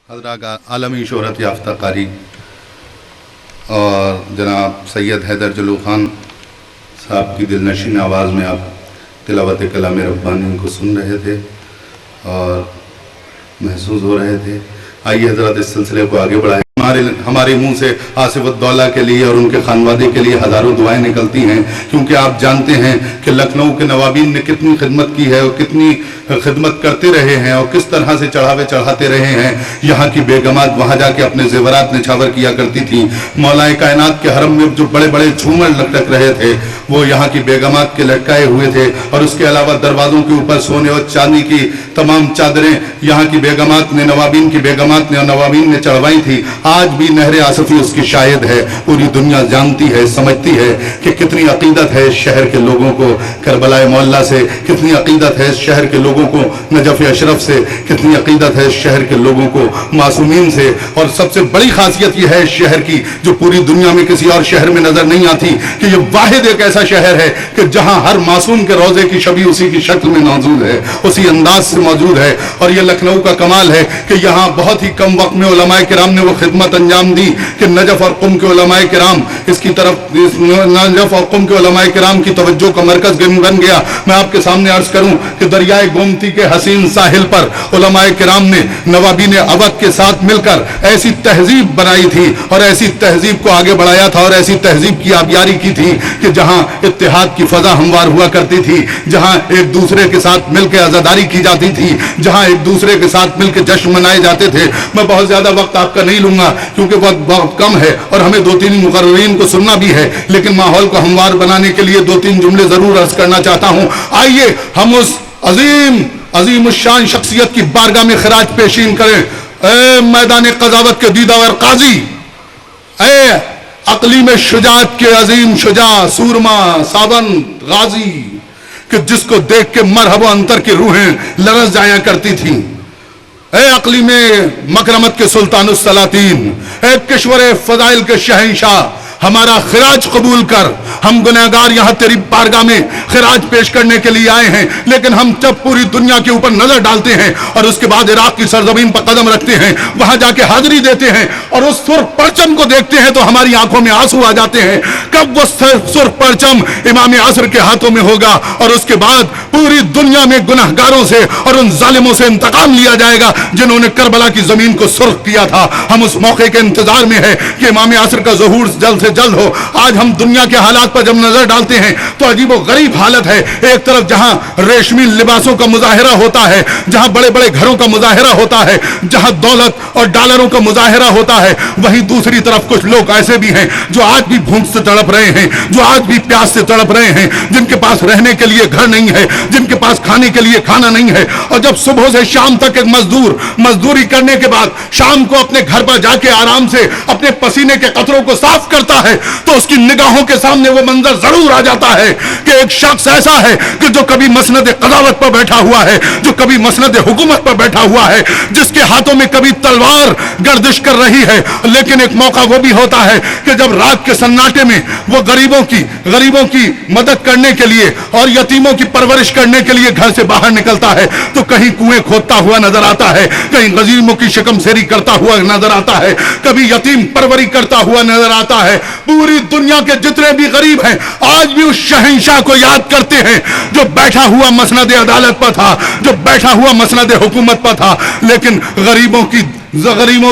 حضرات عالمی شہرت یافتہ قاری اور جناب سید حیدر جلو خان صاحب کی دلنشین آواز میں آپ تلاوت کلام ربانی کو سن رہے تھے اور محسوس ہو رہے تھے۔ آئیے حضرات اس سلسلے کو آگے بڑھائیں۔ ہمارے منہ سے آصف الدولہ کے لیے اور ان کے خانوادے کے لیے ہزاروں دعائیں نکلتی ہیں، کیونکہ آپ جانتے ہیں کہ لکھنؤ کے نوابین نے کتنی خدمت کی ہے اور کتنی خدمت کرتے رہے ہیں اور کس طرح سے چڑھاوے چڑھاتے رہے ہیں۔ یہاں کی بیگمات وہاں جا کے اپنے زیورات نچھاور کیا کرتی تھیں۔ مولا کائنات کے حرم میں جو بڑے بڑے جھومر لٹک رہے تھے وہ یہاں کی بیگمات کے لٹکائے ہوئے تھے، اور اس کے علاوہ دروازوں کے اوپر سونے اور چاندی کی تمام چادریں یہاں کی بیگمات نے، نوابین کی بیگمات نے اور نوابین نے چڑھوائی تھی۔ آج بھی نہر آصفی اس کی شاہد ہے۔ پوری دنیا جانتی ہے، سمجھتی ہے کہ کتنی عقیدت ہے اس شہر کے لوگوں کو کربلا معلیٰ سے، کتنی عقیدت ہے اس شہر کے لوگوں کو نجف اشرف سے، کتنی عقیدت ہے اس شہر کے لوگوں کو معصومین سے۔ اور سب سے بڑی خاصیت یہ ہے اس شہر کی، جو پوری دنیا میں کسی اور شہر میں نظر نہیں آتی، کہ یہ واحد ایک ایسا شہر ہے کہ جہاں ہر معصوم کے روضے کی شبیہ اسی کی شکل میں موجود ہے، اسی انداز سے موجود ہے۔ اور یہ لکھنؤ کا کمال ہے کہ یہاں بہت ہی کم وقت میں علماء کرام نے وہ خدمت انجام دی کہ نجف اور قم کے علماء کرام اس کی طرف، نجف اور قم کے علماء کرام کی توجہ کا مرکز بن گیا۔ میں آپ کے سامنے عرض کروں کہ دریائے گومتی کے حسین ساحل پر علماء کرام نے نوابین اودھ کے ساتھ مل کر ایسی تہذیب بنائی تھی اور ایسی تہذیب کو آگے بڑھایا تھا اور ایسی تہذیب کی آبیاری کی تھی کہ جہاں اتحاد کی فضا ہموار ہوا کرتی تھی، جہاں ایک دوسرے کے ساتھ مل کے عزاداری کی جاتی تھی، جہاں ایک دوسرے کے ساتھ مل کے جشن منائے جاتے تھے۔ میں بہت زیادہ وقت آپ کا نہیں لوں گا کیونکہ وقت بہت کم ہے اور ہمیں دو تین مقررین کو سننا بھی ہے، لیکن ماحول کو ہموار بنانے کے لیے دو تین جملے ضرور عرض کرنا چاہتا ہوں۔ آئیے ہم اس عظیم الشان شخصیت کی بارگاہ میں خراج پیشین کریں۔ اے میدان قضاوت کے دیدہ قاضی، اے اقلیم شجاعت کے عظیم شجاع، سورما، سابند، غازی، کہ جس کو دیکھ کے مرحب و انتر کی روحیں لرز جایا کرتی تھیں۔ اے اقلیم مکرمت کے سلطان السلاطین، اے کشور فضائل کے شہنشاہ، ہمارا خراج قبول کر۔ ہم گنہگار یہاں تیری بارگاہ میں خراج پیش کرنے کے لیے آئے ہیں، لیکن ہم جب پوری دنیا کے اوپر نظر ڈالتے ہیں اور اس کے بعد عراق کی سرزمین پر قدم رکھتے ہیں، وہاں جا کے حاضری دیتے ہیں اور اس سرخ پرچم کو دیکھتے ہیں تو ہماری آنکھوں میں آنسو آ جاتے ہیں۔ کب وہ سرخ پرچم امام عصر کے ہاتھوں میں ہوگا اور اس کے بعد پوری دنیا میں گنہگاروں سے اور ان ظالموں سے انتقام لیا جائے گا جنہوں نے کربلا کی زمین کو سرخ کیا تھا۔ ہم اس موقع کے انتظار میں ہیں کہ امام عصر کا ظہور جلد سے جلد ہو۔ آج ہم دنیا کے حالات پر جب نظر ڈالتے ہیں تو عجیب و غریب حالت ہے۔ ایک طرف جہاں ریشمی لباسوں کا مظاہرہ ہوتا ہے، جہاں بڑے بڑے گھروں کا مظاہرہ ہوتا ہے، جہاں دولت اور ڈالروں کا مظاہرہ ہوتا ہے، وہیں دوسری طرف کچھ لوگ ایسے بھی ہیں جو آج بھی بھوک سے تڑپ رہے ہیں، جو آج بھی پیاس سے تڑپ رہے ہیں، جن کے پاس رہنے کے لیے گھر نہیں ہے، جن کے پاس کھانے کے لیے کھانا نہیں ہے۔ اور جب صبح سے شام تک ایک مزدور مزدوری کرنے کے بعد شام کو اپنے گھر پر جا کے آرام سے اپنے پسینے کے قطروں کو صاف کرتا ہے تو اس کی نگاہوں کے سامنے وہ منظر ضرور آ جاتا ہے کہ ایک شخص ایسا ہے کہ جو کبھی مسند قضاوت پر بیٹھا ہوا ہے، جو کبھی مسند حکومت پر بیٹھا ہوا ہے، جس کے ہاتھوں میں کبھی تلوار گردش کر رہی ہے، لیکن ایک موقع وہ بھی ہوتا ہے کہ جب رات کے سناٹے میں وہ غریبوں کی مدد کرنے کے لیے اور یتیموں کی پرورش کرنے کے لیے گھر سے باہر نکلتا ہے تو کہیں کنویں کھودتا ہوا نظر آتا ہے، کہیں غریبوں کی شکم سیری کرتا ہوا نظر آتا ہے، کبھی یتیم پروری کرتا ہوا نظر آتا ہے۔ پوری دنیا کے جتنے بھی غریب ہیں آج بھی اس شہنشاہ کو یاد کرتے ہیں جو بیٹھا ہوا مسند عدالت پر تھا، جو بیٹھا ہوا مسند حکومت پر تھا، لیکن غریبوں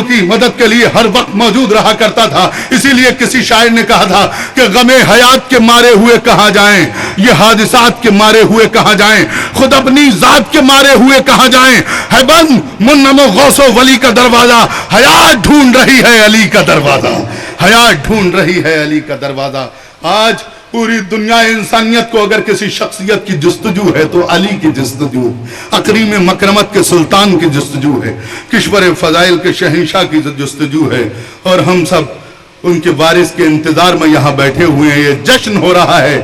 کی مدد کے لیے ہر وقت موجود رہا کرتا تھا۔ اسی لیے کسی شاعر نے کہا تھا کہ غم حیات کے مارے ہوئے کہاں جائیں، یہ حادثات کے مارے ہوئے کہاں جائیں، خود اپنی ذات کے مارے ہوئے کہاں جائیں، ہے بند منم و غوث و ولی کا دروازہ، حیات ڈھونڈ رہی ہے علی کا دروازہ، حیات ڈھونڈ رہی ہے علی کا دروازہ۔ آج پوری دنیا انسانیت کو اگر کسی شخصیت کی جستجو ہے تو علی کی جستجو، اکریم مکرمت کے سلطان کی جستجو ہے، کشور فضائل کے شہنشاہ کی جستجو ہے، اور ہم سب ان کے وارث کے انتظار میں یہاں بیٹھے ہوئے ہیں۔ یہ جشن ہو رہا ہے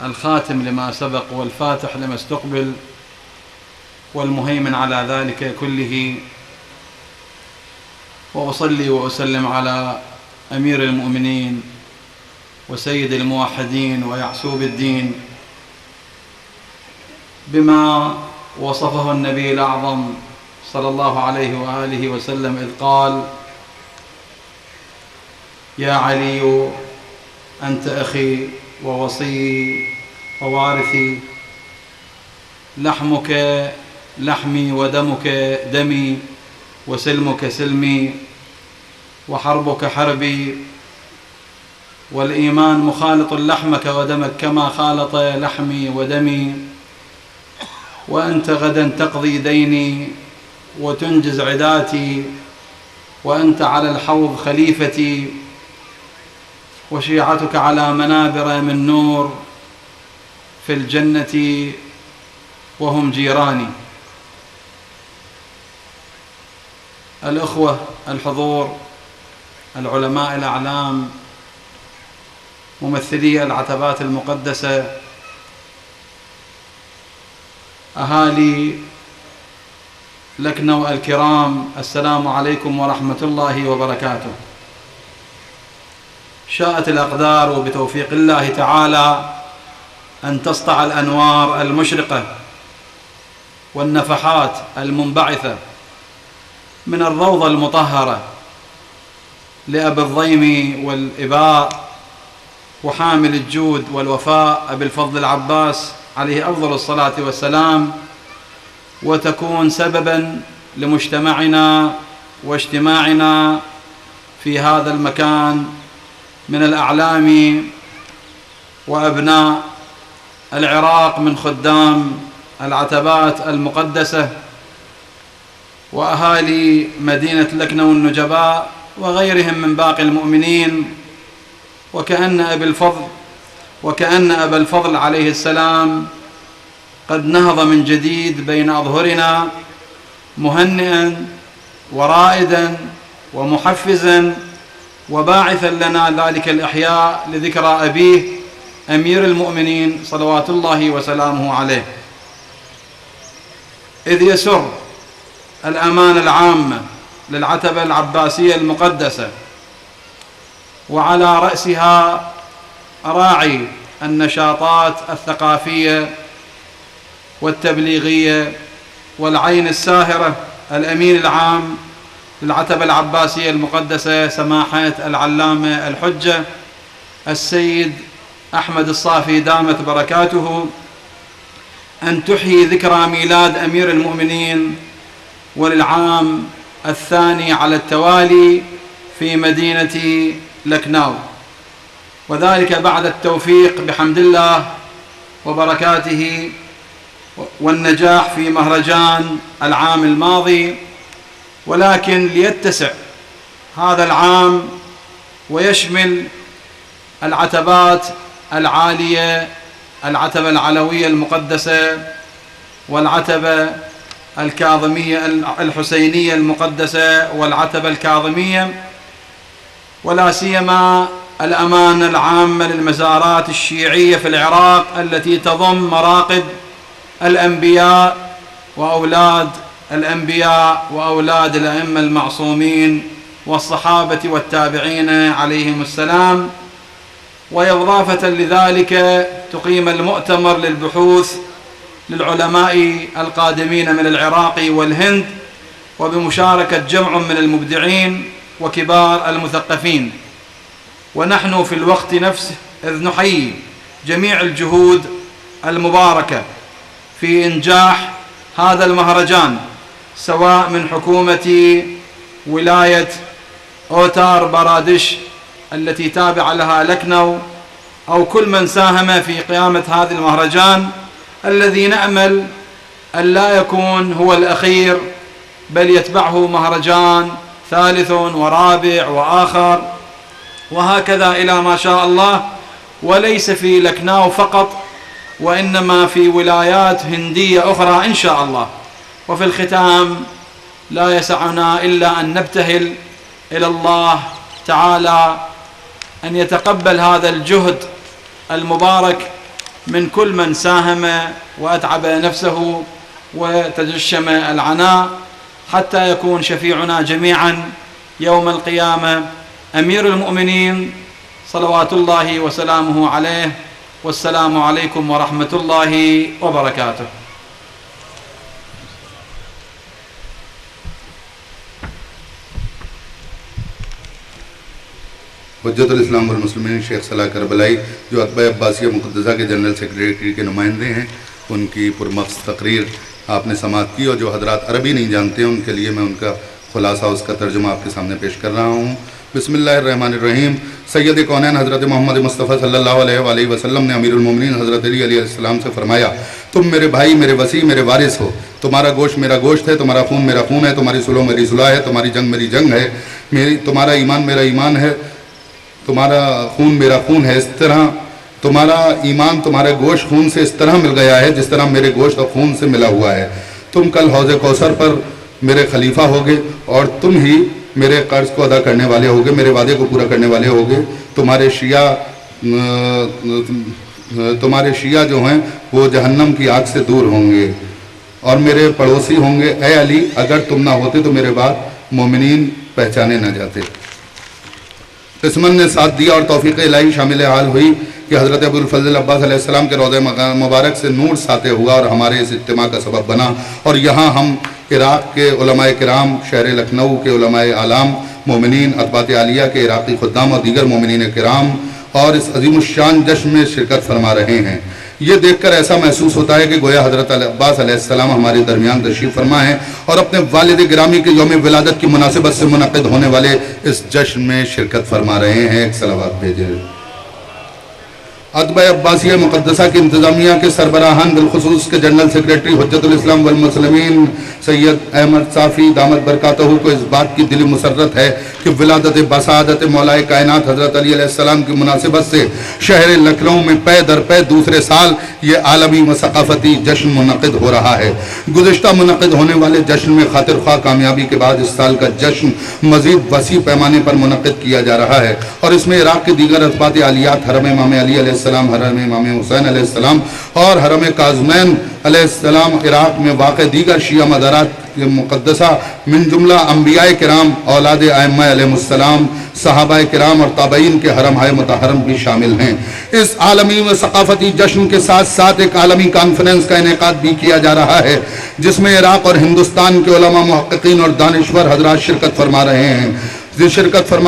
الخاتم لما سبق والفاتح لما استقبل والمهيمن على ذلك كله، وأصلي وأسلم على أمير المؤمنين وسيد الموحدين ويعسوب الدين بما وصفه النبي الأعظم صلى الله عليه وآله وسلم إذ قال: يا علي أنت أخي ووصي ووارثي، لحمك لحمي ودمك دمي وسلمك سلمي وحربك حربي، والإيمان مخالط لحمك ودمك كما خالط لحمي ودمي، وأنت غدا تقضي ديني وتنجز عداتي، وأنت على الحوض خليفتي، وشيعتك على منابر من نور في الجنة وهم جيراني. الأخوة الحضور، العلماء الأعلام، ممثلي العتبات المقدسة، أهالي لكنو الكرام، السلام عليكم ورحمة الله وبركاته. شاءت الأقدار وبتوفيق الله تعالى أن تسطع الأنوار المشرقة والنفحات المنبعثة من الروضة المطهرة لأبي الضيم والإباء وحامل الجود والوفاء أبي الفضل العباس عليه أفضل الصلاة والسلام، وتكون سببا لمجتمعنا واجتماعنا في هذا المكان من الأعلام وأبناء العراق من خدام العتبات المقدسة وأهالي مدينة لكنو النجباء وغيرهم من باقي المؤمنين، وكأن أبا الفضل عليه السلام قد نهض من جديد بين أظهرنا مهنئا ورائدا ومحفزا وباعثا لنا ذلك الإحياء لذكرى أبيه أمير المؤمنين صلوات الله وسلامه عليه، إذ يسر الأمانة العامة للعتبة العباسية المقدسة وعلى رأسها راعي النشاطات الثقافية والتبليغية والعين الساهرة الأمين العام للعتبة العباسية المقدسة سماحة العلامة الحجة السيد أحمد الصافي دامت بركاته، أن تحيي ذكرى ميلاد أمير المؤمنين وللعام الثاني على التوالي في مدينة لكناو، وذلك بعد التوفيق بحمد الله وبركاته والنجاح في مهرجان العام الماضي. ولكن ليتسع هذا العام ويشمل العتبات العالية، العتبة العلوية المقدسة والعتبة الكاظمية الحسينية المقدسة والعتبة الكاظمية، ولا سيما الأمانة العامة للمزارات الشيعية في العراق التي تضم مراقد الأنبياء وأولاد الأنبياء وأولاد الأئمة المعصومين والصحابة والتابعين عليهم السلام. وإضافة لذلك تقيم المؤتمر للبحوث للعلماء القادمين من العراق والهند، وبمشاركة جمع من المبدعين وكبار المثقفين. ونحن في الوقت نفسه إذ نحيي جميع الجهود المباركة في إنجاح هذا المهرجان، سواء من حكومة ولاية أوتار بارادش التي تابعة لها لكنو أو كل من ساهم في قيامة هذا المهرجان، الذي نأمل أن لا يكون هو الأخير، بل يتبعه مهرجان ثالث ورابع وآخر وهكذا إلى ما شاء الله، وليس في لكناو فقط وإنما في ولايات هندية أخرى إن شاء الله. وفي الختام لا يسعنا إلا أن نبتهل إلى الله تعالى أن يتقبل هذا الجهد المبارك من كل من ساهم وأتعب نفسه وتجشم العناء، حتى يكون شفيعنا جميعا يوم القيامة أمير المؤمنين صلوات الله وسلامه عليه. والسلام عليكم ورحمة الله وبركاته. حجت الاسلام والمسلمین شیخ صلاح کربلائی جو عتبہ عباسیہ مقدسہ کے جنرل سیکریٹری کے نمائندے ہیں، ان کی پرمغز تقریر آپ نے سماعت کی، اور جو حضرات عربی نہیں جانتے ہیں ان کے لیے میں ان کا خلاصہ، اس کا ترجمہ آپ کے سامنے پیش کر رہا ہوں۔ بسم اللہ الرحمن الرحیم۔ سید کونین حضرت محمد مصطفیٰ صلی اللہ علیہ وآلہ وسلم نے امیر المومنین حضرت علی علیہ السلام سے فرمایا، تم میرے بھائی، میرے وسیع، میرے وارث ہو، تمہارا گوشت میرا گوشت ہے، تمہارا خون میرا خون ہے، تمہاری صلح میری صلح ہے، تمہاری جنگ میری جنگ ہے، تمہارا ایمان میرا ایمان ہے، تمہارا خون میرا خون ہے۔ اس طرح تمہارا ایمان تمہارے گوشت خون سے اس طرح مل گیا ہے جس طرح میرے گوشت اور خون سے ملا ہوا ہے۔ تم کل حوض کوثر پر میرے خلیفہ ہوگے اور تم ہی میرے قرض کو ادا کرنے والے ہوگے، میرے وعدے کو پورا کرنے والے ہوگے۔ تمہارے شیعہ جو ہیں وہ جہنم کی آگ سے دور ہوں گے اور میرے پڑوسی ہوں گے۔ اے علی، اگر تم نہ ہوتے تو میرے بعد مومنین پہچانے نہ جاتے۔ قسمت نے ساتھ دیا اور توفیق الہی شامل حال ہوئی کہ حضرت ابو الفضل عباس علیہ السلام کے روضہ مبارک سے نور ساطع ہوا اور ہمارے اس اجتماع کا سبب بنا، اور یہاں ہم عراق کے علماء کرام، شہر لکھنؤ کے علماء اعلام، مومنین، اطباء عالیہ کے عراقی خدام اور دیگر مومنین کرام اور اس عظیم الشان جشن میں شرکت فرما رہے ہیں۔ یہ دیکھ کر ایسا محسوس ہوتا ہے کہ گویا حضرت عباس علیہ السلام ہمارے درمیان تشریف فرما ہیں اور اپنے والد گرامی کے یوم ولادت کی مناسبت سے منعقد ہونے والے اس جشن میں شرکت فرما رہے ہیں۔ ایک صلوات بھیجیں۔ عتبہ عباسیہ مقدسہ کی انتظامیہ کے سربراہان، بالخصوص کے جنرل سیکریٹری حجت الاسلام والمسلمین سید احمد صافی دامت برکاتہ کو اس بات کی دلی مسرت ہے کہ ولادت بسعادت مولائے کائنات حضرت علی علیہ السلام کی مناسبت سے شہر لکھنؤ میں پے در پے دوسرے سال یہ عالمی و ثقافتی جشن منعقد ہو رہا ہے۔ گزشتہ منعقد ہونے والے جشن میں خاطر خواہ کامیابی کے بعد اس سال کا جشن مزید وسیع پیمانے پر منعقد کیا جا رہا ہے، اور اس میں عراق کے دیگر اطباء عالیات، حرم امام علی علیہ السلام، حرم امام حسین علیہ السلام اور حرم کاظمین علیہ السلام، عراق میں واقع دیگر شیعہ مزارات مقدسہ من جملہ انبیاء کرام، اولاد ائمہ علیہ السلام، صحابہ کرام اور تابعین کے حرم ہائے مطہرم بھی شامل ہیں۔ اس عالمی و ثقافتی جشن کے ساتھ ساتھ ایک عالمی کانفرنس کا انعقاد بھی کیا جا رہا ہے جس میں عراق اور ہندوستان کے علماء، محققین اور دانشور حضرات شرکت فرما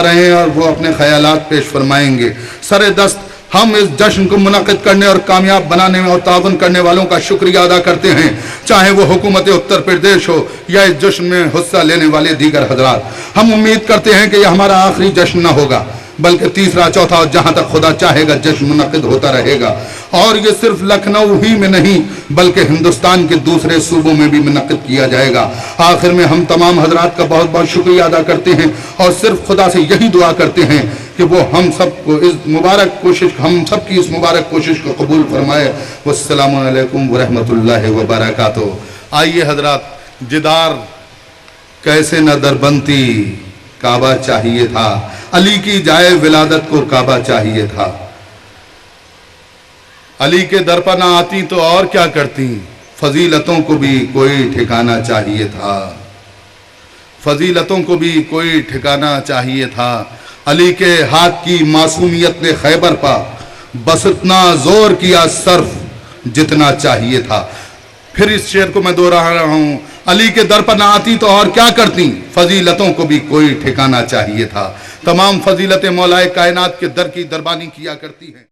رہے ہیں اور وہ اپنے خیالات پیش فرمائیں گے۔ سر دست ہم اس جشن کو منعقد کرنے اور کامیاب بنانے میں اور تعاون کرنے والوں کا شکریہ ادا کرتے ہیں، چاہے وہ حکومت اتر پردیش ہو یا اس جشن میں حصہ لینے والے دیگر حضرات۔ ہم امید کرتے ہیں کہ یہ ہمارا آخری جشن نہ ہوگا، بلکہ تیسرا، چوتھا اور جہاں تک خدا چاہے گا جشن منعقد ہوتا رہے گا، اور یہ صرف لکھنؤ ہی میں نہیں بلکہ ہندوستان کے دوسرے صوبوں میں بھی منعقد کیا جائے گا۔ آخر میں ہم تمام حضرات کا بہت بہت شکریہ ادا کرتے ہیں اور صرف خدا سے یہی دعا کرتے ہیں کہ وہ ہم سب کو ہم سب کی اس مبارک کوشش کو قبول فرمائے۔ والسلام علیکم ورحمۃ اللہ وبرکاتہ۔ آئیے حضرات، جدار کیسے نہ دربنتی، کعبہ چاہیے تھا، علی کی جائے ولادت کو کعبہ چاہیے تھا، علی کے در پر نہ آتی تو اور کیا کرتی، فضیلتوں کو بھی کوئی ٹھکانہ چاہیے تھا، فضیلتوں کو بھی کوئی ٹھکانہ چاہیے تھا، علی کے ہاتھ کی معصومیت نے خیبر پا، بس اتنا زور کیا صرف جتنا چاہیے تھا۔ پھر اس شعر کو میں دوہرا رہا ہوں، علی کے در پر نہ آتی تو اور کیا کرتی، فضیلتوں کو بھی کوئی ٹھکانہ چاہیے تھا۔ تمام فضیلتیں مولا کائنات کے در کی دربانی کیا کرتی ہیں۔